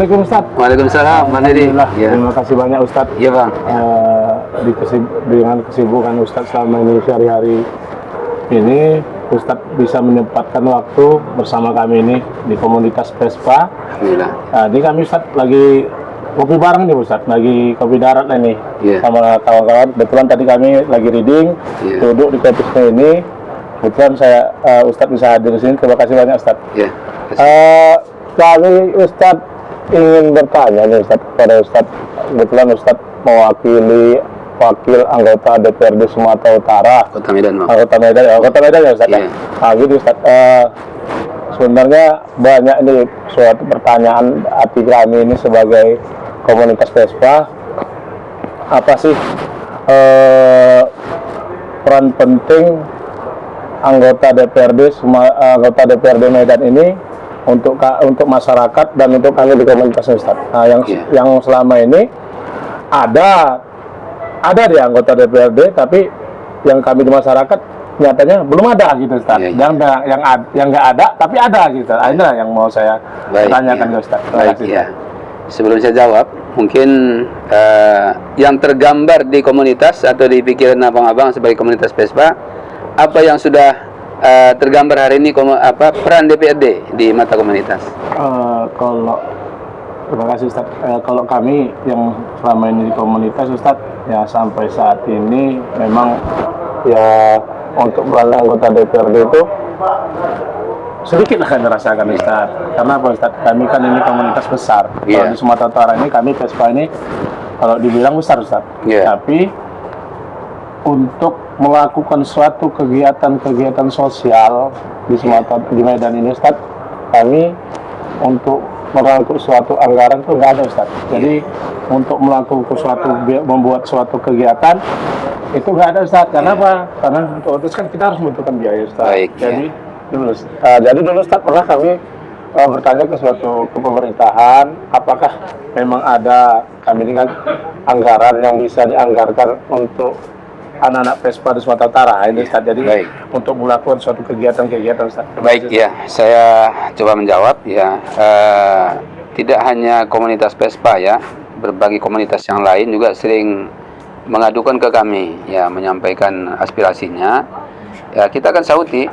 Assalamualaikum Ustaz. Waalaikumsalam, Bang Dedi. Ya. Terima kasih banyak Ustaz. Iya Bang. Dengan kesibukan Ustaz selama ini sehari-hari ini, Ustaz bisa menyempatkan waktu bersama kami ini di komunitas Vespa. Alhamdulillah. Ini kami Ustaz lagi kopi bareng nih Ustaz, lagi kopi darat ini sama kawan-kawan. Kebetulan tadi kami lagi reading, duduk di kopisnya ini. Kebetulan saya Ustaz bisa hadir di sini. Terima kasih banyak Ustaz. Kami Ustaz ingin bertanya nih Ustaz kepada Ustaz. Kebetulan Ustaz mewakili wakil anggota DPRD Sumatera Utara. Kota Medan, Bang. Kota Medan ya Ustaz. Gitu Ustaz. Sebenarnya banyak ini suatu pertanyaan hati kami ini sebagai komunitas Vespa. Apa sih peran penting anggota DPRD Medan ini untuk masyarakat dan untuk kami di komunitas Ustaz. Yang selama ini ada di anggota DPRD, tapi yang kami di masyarakat nyatanya belum ada gitu Ustaz. Yang nggak ada tapi ada gitu. Inilah yang mau saya tanyakan ke Ustaz. Sebelum saya jawab, mungkin yang tergambar di komunitas atau di pikiran abang-abang sebagai komunitas Vespa, apa yang sudah tergambar hari ini peran DPRD di mata komunitas? Terima kasih Ustaz. Kalau kami yang selama ini di komunitas Ustaz, ya sampai saat ini memang ya untuk peran anggota DPRD itu sedikit lah kami rasakan Ustaz. Karena apa Ustaz? Kami kan ini komunitas besar. Kalau di Sumatera Utara ini kami Vespa ini kalau dibilang besar Ustaz. Tapi untuk melakukan suatu kegiatan sosial di Medan ini Ustaz, kami untuk merangkul suatu anggaran itu nggak ada Ustaz. Jadi untuk membuat suatu kegiatan itu nggak ada Ustaz. Kenapa? Karena untuk itu kan kita harus membutuhkan biaya Ustaz. Jadi dulu Ustaz pernah kami bertanya ke pemerintahan, apakah memang ada kami dengan anggaran yang bisa dianggarkan untuk anak-anak Vespa di Sumatera Utara ini Ustaz. Jadi untuk melakukan suatu kegiatan Ustaz. Saya coba menjawab tidak hanya komunitas Vespa berbagai komunitas yang lain juga sering mengadukan ke kami menyampaikan aspirasinya. Kita akan sauti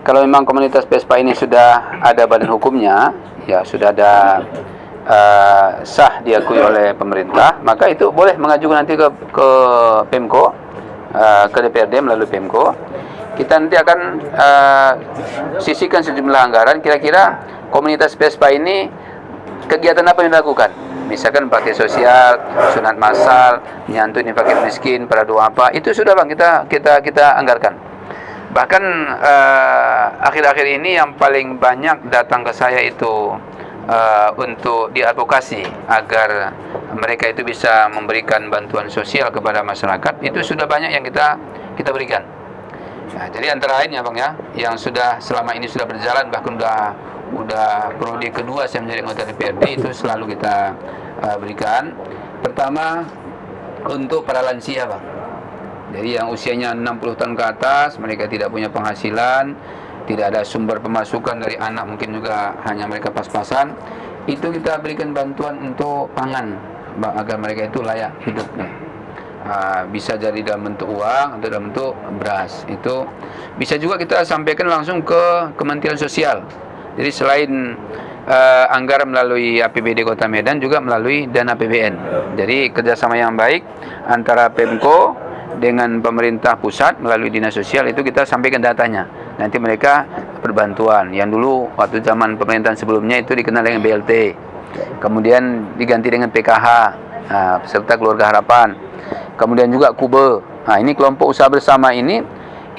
kalau memang komunitas Vespa ini sudah ada badan hukumnya, sudah ada sah diakui oleh pemerintah, maka itu boleh mengajukan nanti ke Pemko, ke DPRD melalui Pemko. Kita nanti akan sisihkan sejumlah anggaran, kira-kira komunitas Vespa ini kegiatan apa yang dilakukan. Misalkan bakti sosial, sunat massal, nyantuni fakir miskin, pada doa apa, itu sudah Bang kita anggarkan. Bahkan akhir-akhir ini yang paling banyak datang ke saya itu untuk diadvokasi agar mereka itu bisa memberikan bantuan sosial kepada masyarakat, itu sudah banyak yang kita berikan. Jadi antara lain Bang yang sudah selama ini sudah berjalan, bahkan udah periode kedua saya menjadi anggota DPRD, itu selalu kita berikan. Pertama untuk para lansia Bang. Jadi yang usianya 60 tahun ke atas, mereka tidak punya penghasilan, tidak ada sumber pemasukan dari anak, mungkin juga hanya mereka pas-pasan, itu kita berikan bantuan untuk pangan agar mereka itu layak hidupnya. Bisa jadi dalam bentuk uang atau dalam bentuk beras. Itu bisa juga kita sampaikan langsung ke Kementerian Sosial. Jadi selain anggaran melalui APBD Kota Medan, juga melalui dana APBN. Jadi kerjasama yang baik antara Pemko dengan pemerintah pusat melalui dinas sosial, itu kita sampaikan datanya. Nanti mereka berbantuan. Yang dulu waktu zaman pemerintahan sebelumnya itu dikenal dengan BLT, kemudian diganti dengan PKH, peserta keluarga harapan, kemudian juga KUBE. Ini kelompok usaha bersama ini,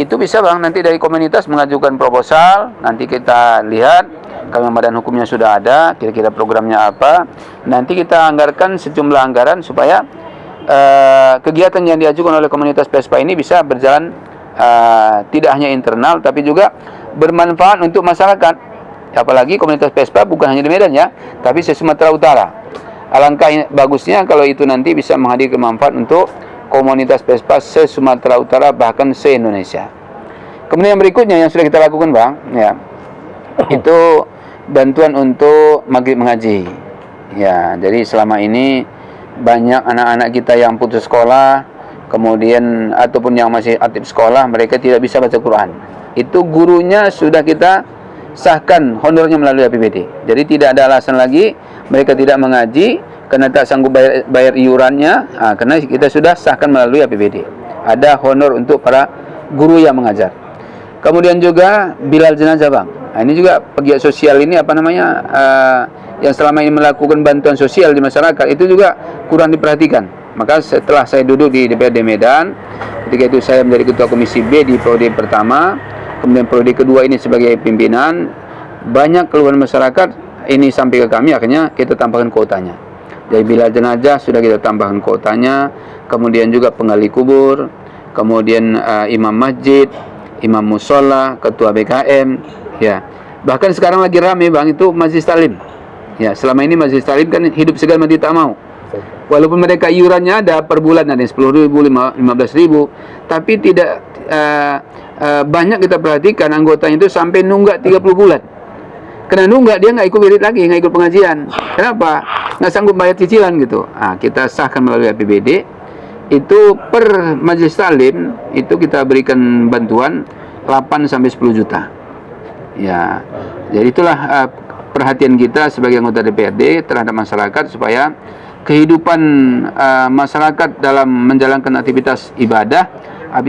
itu bisa Bang nanti dari komunitas mengajukan proposal, nanti kita lihat kalau badan hukumnya sudah ada, kira-kira programnya apa, nanti kita anggarkan sejumlah anggaran supaya kegiatan yang diajukan oleh komunitas Vespa ini bisa berjalan tidak hanya internal tapi juga bermanfaat untuk masyarakat. Apalagi komunitas Vespa bukan hanya di Medan tapi se-Sumatera Utara. Alangkah bagusnya kalau itu nanti bisa menghadirkan manfaat untuk komunitas Vespa se-Sumatera Utara, bahkan se-Indonesia. Kemudian yang berikutnya yang sudah kita lakukan Bang, itu bantuan untuk maghrib mengaji. Ya, jadi selama ini banyak anak-anak kita yang putus sekolah, kemudian ataupun yang masih aktif sekolah, mereka tidak bisa baca Quran. Itu gurunya sudah kita sahkan honornya melalui APBD. Jadi tidak ada alasan lagi mereka tidak mengaji karena tak sanggup bayar iurannya, karena kita sudah sahkan melalui APBD. Ada honor untuk para guru yang mengajar. Kemudian juga bilal jenazah, Bang. Nah, ini juga pegiat sosial ini yang selama ini melakukan bantuan sosial di masyarakat itu juga kurang diperhatikan. Maka setelah saya duduk di DPRD Medan, ketika itu saya menjadi ketua komisi B di periode pertama, kemudian periode kedua ini sebagai pimpinan, banyak keluhan masyarakat ini sampai ke kami, akhirnya kita tambahkan kuotanya. Jadi bila jenazah sudah kita tambahkan kuotanya, kemudian juga penggali kubur, kemudian imam masjid, imam musola, ketua BKM, ya. Bahkan sekarang lagi rame, Bang, itu Majelis Taklim. Ya, selama ini Majelis Taklim kan hidup segan mati tak mau. Walaupun mereka iurannya ada per bulan, ada 10.000, 15.000, tapi tidak banyak kita perhatikan anggotanya itu sampai nunggak 30 bulan. Karena nunggak dia nggak ikut wirid lagi, nggak ikut pengajian. Kenapa? Nggak sanggup bayar cicilan gitu. Kita sahkan melalui APBD. Itu per Majelis Taklim itu kita berikan bantuan 8 sampai 10 juta. Ya, jadi itulah perhatian kita sebagai anggota DPRD terhadap masyarakat supaya kehidupan masyarakat dalam menjalankan aktivitas ibadah,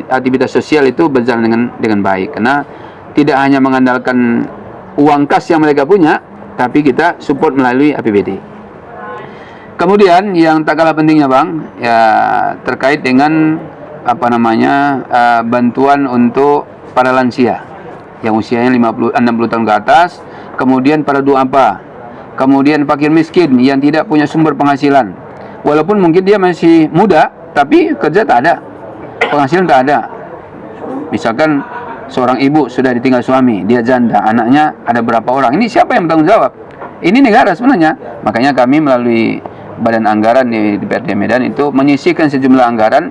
aktivitas sosial itu berjalan dengan baik. Karena tidak hanya mengandalkan uang kas yang mereka punya, tapi kita support melalui APBD. Kemudian yang tak kalah pentingnya, Bang, ya terkait dengan bantuan untuk para lansia yang usianya 60 tahun ke atas, kemudian para duafa, kemudian fakir miskin yang tidak punya sumber penghasilan. Walaupun mungkin dia masih muda, tapi kerja tak ada, penghasilan tak ada. Misalkan seorang ibu sudah ditinggal suami, dia janda, anaknya ada berapa orang. Ini siapa yang bertanggung jawab? Ini negara sebenarnya. Makanya kami melalui Badan Anggaran di DPRD Medan itu menyisihkan sejumlah anggaran,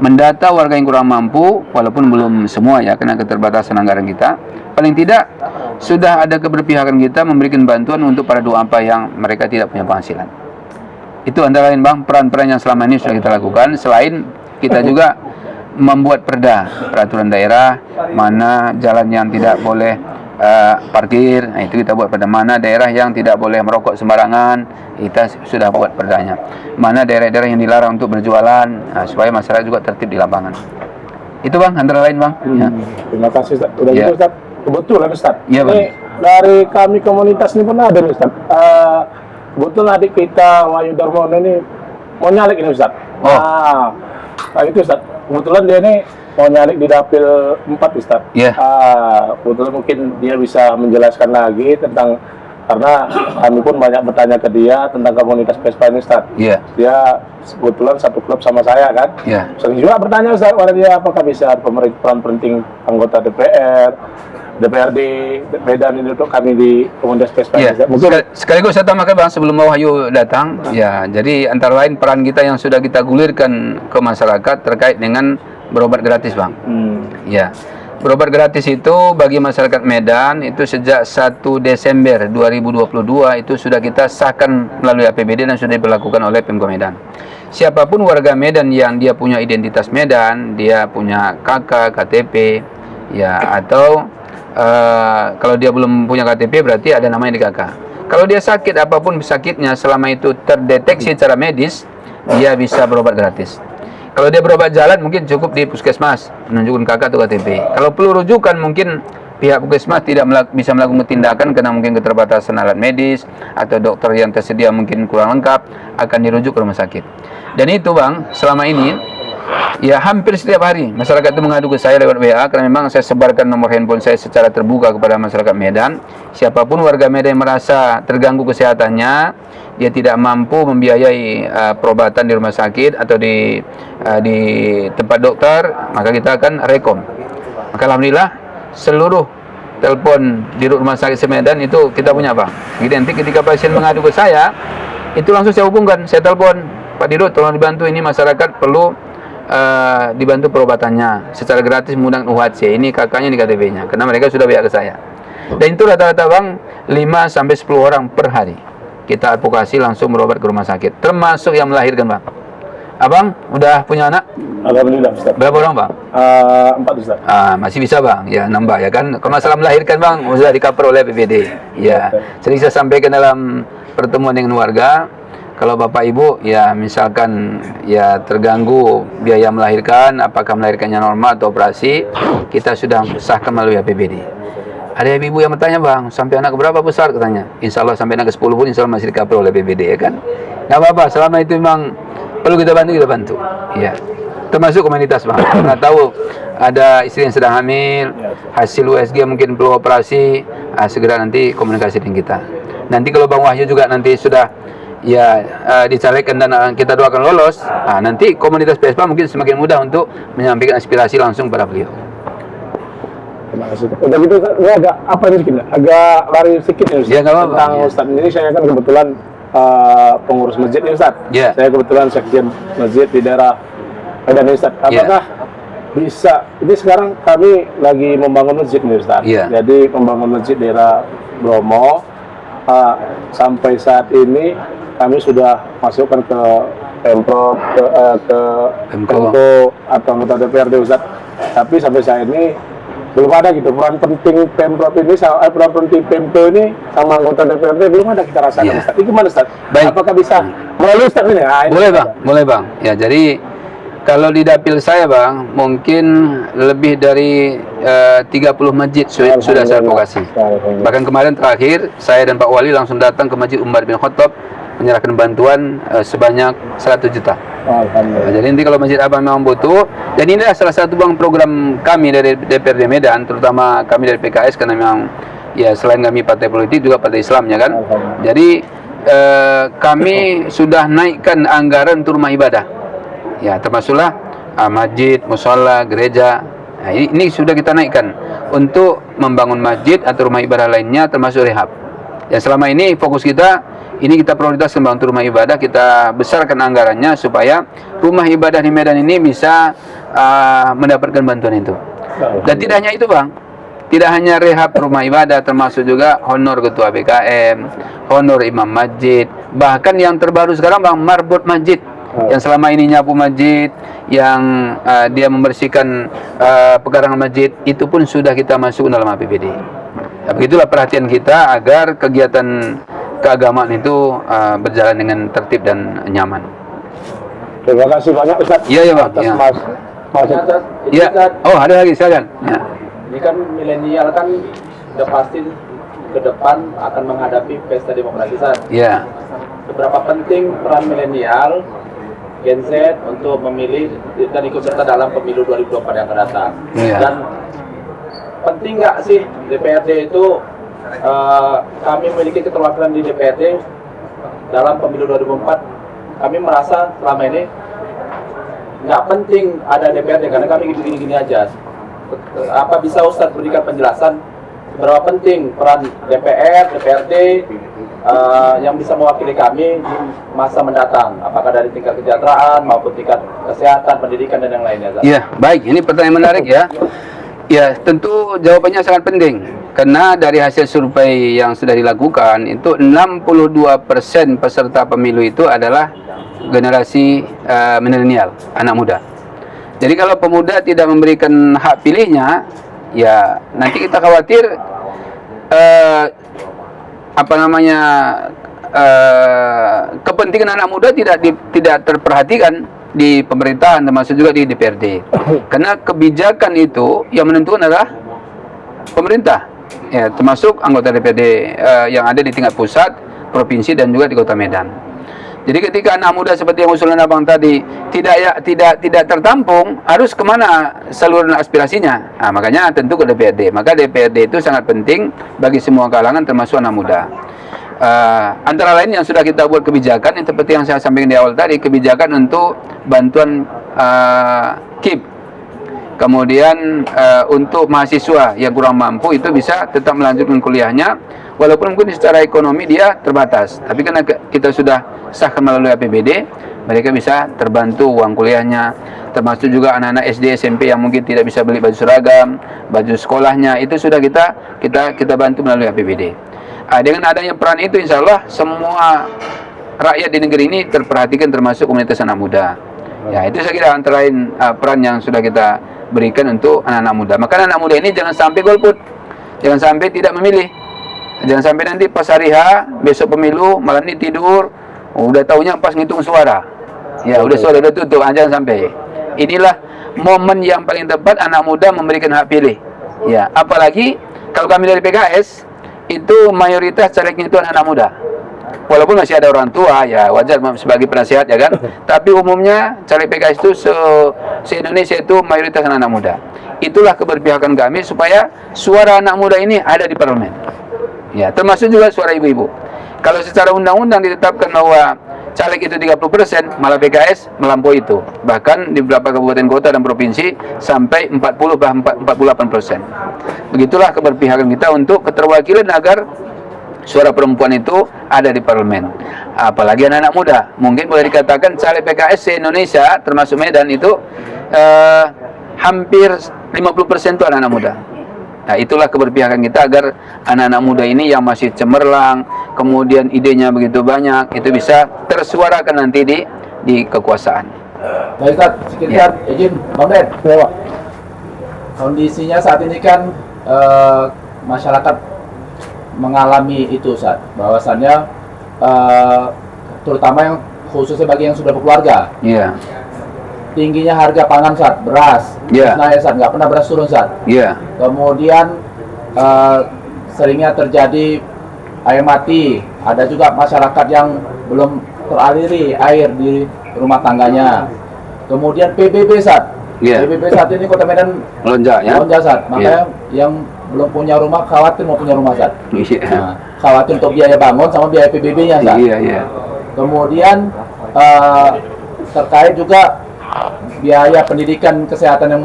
mendata warga yang kurang mampu, walaupun belum semua ya, karena keterbatasan anggaran kita. Paling tidak sudah ada keberpihakan kita memberikan bantuan untuk para duafa yang mereka tidak punya penghasilan. Itu antara lain, Bang, peran-peran yang selama ini sudah kita lakukan. Selain kita juga membuat peraturan daerah, mana jalan yang tidak boleh parkir, itu kita buat pada mana daerah yang tidak boleh merokok sembarangan, kita sudah buat perdanya. Mana daerah-daerah yang dilarang untuk berjualan, supaya masyarakat juga tertib di lapangan. Itu, Bang, antara lain, Bang. Ya. Terima kasih, Ustaz. Udah gitu, Ustaz. Kebetulan, Ustaz. Ya, Bang. Ini dari kami komunitas ini pun ada, Ustaz. Kebetulan adik kita Wahyu Darmono ini mau nyalik ini, Ustaz. Nah itu, Ustaz. Kebetulan dia ini mau nyalik di dapil 4, Ustaz. Iya. Kebetulan mungkin dia bisa menjelaskan lagi tentang, karena kami pun banyak bertanya ke dia tentang komunitas Vespa ini, Ustaz. Iya. Dia kebetulan satu klub sama saya kan. Iya. Sering juga bertanya, Ustaz, pada dia apakah bisa peran penting anggota DPR, DPRD Medan ini untuk kami di komunitas Vespa. Ya, ini, mungkin sekaligus saya tambahkan, Bang, sebelum Wahyu datang. Ya, jadi antara lain peran kita yang sudah kita gulirkan ke masyarakat terkait dengan berobat gratis, Bang. Ya, berobat gratis itu bagi masyarakat Medan itu sejak 1 Desember 2022 itu sudah kita sahkan melalui APBD dan sudah diberlakukan oleh Pemko Medan. Siapapun warga Medan yang dia punya identitas Medan, dia punya KK, KTP, ya, atau kalau dia belum punya KTP berarti ada namanya di KK. Kalau dia sakit apapun sakitnya, selama itu terdeteksi secara medis, dia bisa berobat gratis. Kalau dia berobat jalan mungkin cukup di puskesmas menunjukkan KK atau KTP. Kalau perlu rujukan mungkin pihak puskesmas tidak bisa melakukan tindakan karena mungkin keterbatasan alat medis atau dokter yang tersedia mungkin kurang lengkap, akan dirujuk ke rumah sakit. Dan itu, Bang, selama ini ya hampir setiap hari masyarakat itu mengadu ke saya lewat WA, karena memang saya sebarkan nomor handphone saya secara terbuka kepada masyarakat Medan. Siapapun warga Medan yang merasa terganggu kesehatannya, dia tidak mampu membiayai perobatan di rumah sakit atau di tempat dokter, maka kita akan rekom. Maka alhamdulillah seluruh telepon di rumah sakit Medan itu kita punya, Bang. Jadi nanti ketika pasien mengadu ke saya, itu langsung saya hubungkan, saya telepon, Pak Dirut, tolong dibantu, ini masyarakat perlu dibantu perobatannya secara gratis menggunakan UHC. Ini kakaknya, di KTP-nya, karena mereka sudah biar ke saya. Dan itu rata-rata, Bang, 5 sampai 10 orang per hari. kita advokasi langsung berobat ke rumah sakit, termasuk yang melahirkan, Bang. Abang udah punya anak? Alhamdulillah, Ustaz. Berapa orang, Bang? 4, Ustaz. Masih bisa, Bang, ya nambah ya kan. Kalau masalah melahirkan, Bang, sudah di-cover oleh APBD. Ya, sering saya sampaikan dalam pertemuan dengan warga, kalau Bapak Ibu ya misalkan ya terganggu biaya melahirkan, apakah melahirkannya normal atau operasi, kita sudah sahkan melalui APBD. Ada ibu yang bertanya, Bang, sampai anak berapa besar katanya? Insya Allah sampai anak ke 10 pun insya Allah masih di-cover oleh APBD ya kan. Nggak apa-apa, selama itu memang perlu kita bantu, ya. Termasuk komunitas, Bang. Nggak tahu ada istri yang sedang hamil, hasil USG mungkin perlu operasi, segera nanti komunikasi dengan kita. Nanti kalau Bang Wahyu juga nanti sudah ya dicalekkan dan kita doakan lolos, nanti komunitas PSPA mungkin semakin mudah untuk menyampaikan aspirasi langsung pada beliau. Terima kasih. Udah gitu, ini agak apa nih sedikit? Agak lari sedikit ya, Ustaz. Ya, nggak apa-apa. Tentang Ustaz ini saya kan kebetulan pengurus masjid nih, Ustaz. Ya. Saya kebetulan sekjen masjid di daerah Medan nih, Ustaz. Apakah bisa, ini sekarang kami lagi membangun masjid nih, Ustaz. Ya. Jadi membangun masjid daerah Bromo, sampai saat ini kami sudah masukkan ke Pemprov, ke Pemko atau anggota DPRD, Ustaz. Tapi sampai saat ini belum ada gitu peran penting Pemprov ini, peran penting Pemko ini sama anggota DPRD belum ada kita rasakan, Ustaz. Itu gimana, Ustaz? Baik. Apakah bisa melalui Ustaz ini? Boleh, Bang. Ya, jadi kalau di dapil saya, Bang, mungkin lebih dari 30 masjid sudah saya advokasi. Bahkan kemarin terakhir, saya dan Pak Wali langsung datang ke Masjid Umar bin Khattab menyerahkan bantuan sebanyak 100 juta. Jadi nanti kalau Masjid Abang memang butuh, dan ini adalah salah satu, Bang, program kami dari DPRD Medan, terutama kami dari PKS, karena memang ya selain kami partai politik juga partai Islam ya kan. Jadi kami sudah naikkan anggaran untuk rumah ibadah. Ya, termasuklah masjid, musola, gereja. Nah, ini sudah kita naikkan untuk membangun masjid atau rumah ibadah lainnya, termasuk rehab. Ya, selama ini fokus kita, ini kita prioritaskan, Bang, untuk rumah ibadah, kita besarkan anggarannya supaya rumah ibadah di Medan ini bisa mendapatkan bantuan itu. Dan tidak hanya itu, Bang, tidak hanya rehab rumah ibadah, termasuk juga honor ketua BKM, honor imam masjid, bahkan yang terbaru sekarang, Bang, marbot masjid. Yang selama ini nyapu masjid, yang dia membersihkan pekarangan masjid, itu pun sudah kita masuk dalam APBD. Ya, begitulah perhatian kita agar kegiatan keagamaan itu berjalan dengan tertib dan nyaman. Terima kasih banyak, Ustaz. Iya, Bang. Atas Ya. Ya. Oh, ada lagi, silakan. Ya. Ini kan milenial kan udah pasti ke depan akan menghadapi pesta demokrasi, San. Ya. Seberapa penting peran milenial Gen Z untuk memilih dan ikut serta dalam pemilu 2024 yang akan datang? Iya. Dan penting nggak sih DPRD itu kami memiliki keterwakilan di DPRD dalam pemilu 2024? Kami merasa selama ini nggak penting ada DPRD karena kami gini-gini aja. Apa bisa Ustadz berikan penjelasan seberapa penting peran DPR, DPRD yang bisa mewakili kami di masa mendatang, apakah dari tingkat kesejahteraan maupun tingkat kesehatan, pendidikan dan yang lainnya? Ya, baik. Ini pertanyaan menarik ya. Ya, tentu jawabannya sangat penting. Karena dari hasil survei yang sudah dilakukan, itu 62% peserta pemilu itu adalah generasi milenial, anak muda. Jadi kalau pemuda tidak memberikan hak pilihnya, ya nanti kita khawatir kepentingan anak muda tidak terperhatikan di pemerintahan, termasuk juga di DPRD. Karena kebijakan itu yang menentukan adalah pemerintah, ya, termasuk anggota DPRD yang ada di tingkat pusat, provinsi dan juga di Kota Medan. Jadi ketika anak muda seperti yang usulan Abang tadi tidak tertampung, harus kemana saluran aspirasinya? Nah, makanya tentu ke DPRD. Maka DPRD itu sangat penting bagi semua kalangan, termasuk anak muda. Antara lain yang sudah kita buat kebijakan, yang seperti yang saya sampaikan di awal tadi, kebijakan untuk bantuan KIP. Kemudian untuk mahasiswa yang kurang mampu itu bisa tetap melanjutkan kuliahnya, walaupun mungkin secara ekonomi dia terbatas. Tapi karena kita sudah sahkan melalui APBD, mereka bisa terbantu uang kuliahnya. Termasuk juga anak-anak SD, SMP yang mungkin tidak bisa beli baju seragam, baju sekolahnya, itu sudah kita bantu melalui APBD. Dengan adanya peran itu, insya Allah semua rakyat di negeri ini terperhatikan, termasuk komunitas anak muda. Ya, itu saya kira antara lain peran yang sudah kita berikan untuk anak-anak muda. Maka anak muda ini jangan sampai golput, jangan sampai tidak memilih, jangan sampai nanti pas hari H, besok pemilu, malam ini tidur, udah taunya pas ngitung suara. Ya, udah suara udah tutup, jangan sampai. Inilah momen yang paling tepat anak muda memberikan hak pilih. Ya, apalagi kalau kami dari PKS itu mayoritas calegnya itu anak-anak muda. Walaupun masih ada orang tua, ya wajar sebagai penasihat, ya kan. Tapi umumnya caleg PKS itu se-Indonesia itu mayoritas anak-anak muda. Itulah keberpihakan kami supaya suara anak muda ini ada di parlemen. Ya, termasuk juga suara ibu-ibu. Kalau secara undang-undang ditetapkan bahwa caleg itu 30%, malah PKS melampaui itu. Bahkan di beberapa kabupaten kota dan provinsi sampai 40 bahkan 48%. Begitulah keberpihakan kita untuk keterwakilan agar suara perempuan itu ada di parlemen. Apalagi anak-anak muda. Mungkin boleh dikatakan caleg PKS se-Indonesia termasuk Medan itu hampir 50% itu anak-anak muda. Nah, itulah keberpihakan kita agar anak-anak muda ini yang masih cemerlang, kemudian idenya begitu banyak, itu bisa tersuarakan nanti di kekuasaan. Baik, Ustaz, sekitar izin Bang Den. Ya, Pak. Kondisinya saat ini kan masyarakat mengalami itu, Ustaz, bahwasannya terutama yang khususnya bagi yang sudah berkeluarga. Iya. Tingginya harga pangan, Ustaz, beras. Iya. Nah, ya, Ustaz, nggak pernah beras turun, Ustaz. Iya. Kemudian seringnya terjadi air mati. Ada juga masyarakat yang belum teraliri air di rumah tangganya. Kemudian PBB, Ustaz. Iya. PBB saat ini Kota Medan Lonjak ya. lonjak, Ustaz. Makanya yang belum punya rumah khawatir mau punya rumah, Ustaz. Iya. Nah, khawatir untuk biaya bangun sama biaya PBB-nya, Ustaz. Iya, iya. Kemudian terkait juga biaya pendidikan kesehatan yang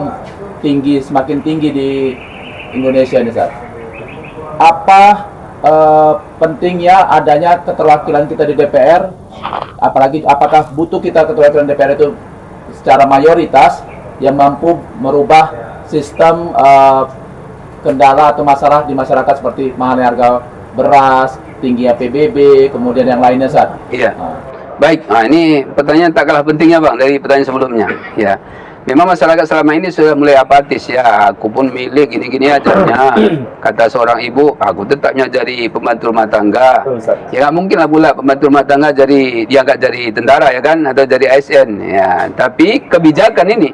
tinggi, semakin tinggi di Indonesia ini, Ustaz. Apa pentingnya adanya keterwakilan kita di DPR? Apalagi apakah butuh kita keterwakilan DPR itu secara mayoritas yang mampu merubah sistem kendala atau masalah di masyarakat seperti mahalnya harga beras, tingginya PBB, kemudian yang lainnya, Ustaz? Iya. Baik, ini pertanyaan tak kalah pentingnya Bang dari pertanyaan sebelumnya. Ya, memang masyarakat selama ini sudah mulai apatis ya. Aku pun milik gini-gini ajarnya. Kata seorang ibu, aku tetapnya jadi pembantu rumah tangga. Ya nggak mungkin lah pula pembantu rumah tangga jadi diangkat jadi tentara ya kan, atau jadi ASN. Ya, tapi kebijakan ini,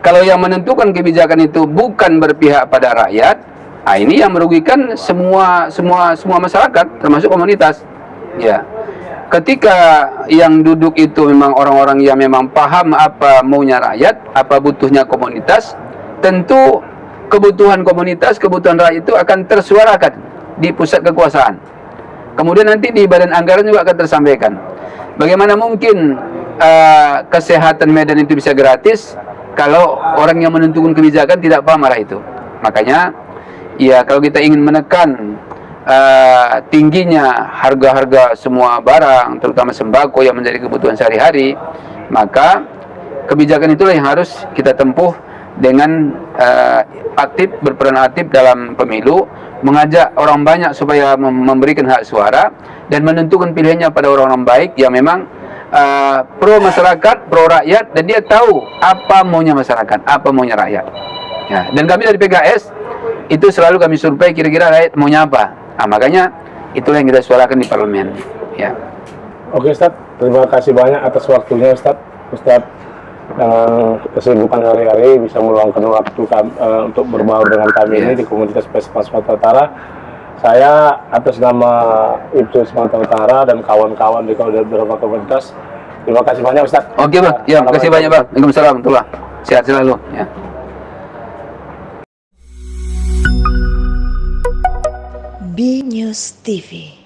kalau yang menentukan kebijakan itu bukan berpihak pada rakyat, ini yang merugikan semua masyarakat, termasuk komunitas. Ya. Ketika yang duduk itu memang orang-orang yang memang paham apa maunya rakyat, apa butuhnya komunitas, tentu kebutuhan komunitas, kebutuhan rakyat itu akan tersuarakan di pusat kekuasaan. Kemudian nanti di badan anggaran juga akan tersampaikan. Bagaimana mungkin kesehatan Medan itu bisa gratis kalau orang yang menentukan kebijakan tidak paham arah itu. Makanya, ya kalau kita ingin menekan tingginya harga-harga semua barang, terutama sembako yang menjadi kebutuhan sehari-hari, maka kebijakan itulah yang harus kita tempuh dengan aktif, berperan aktif dalam pemilu, mengajak orang banyak supaya memberikan hak suara dan menentukan pilihannya pada orang-orang baik yang memang pro masyarakat, pro rakyat, dan dia tahu apa maunya masyarakat, apa maunya rakyat. Ya, dan kami dari PKS itu selalu kami survei kira-kira rakyat maunya apa. Nah, makanya itulah yang kita suarakan di parlemen. Ya. Oke, Ustaz, terima kasih banyak atas waktunya, Ustaz. Ustaz dengan kesibukan hari-hari bisa meluangkan waktu untuk berbaur dengan kami ini di komunitas PESPA Sumatera Utara. Saya atas nama IPSU Sumatera Utara dan kawan-kawan di beberapa komunitas, terima kasih banyak, Ustaz. Oke, Bang. Ya, terima kasih banyak, Bang. Waalaikumsalam warahmatullahi wabarakatuh. Sehat selalu. Ya. B News TV.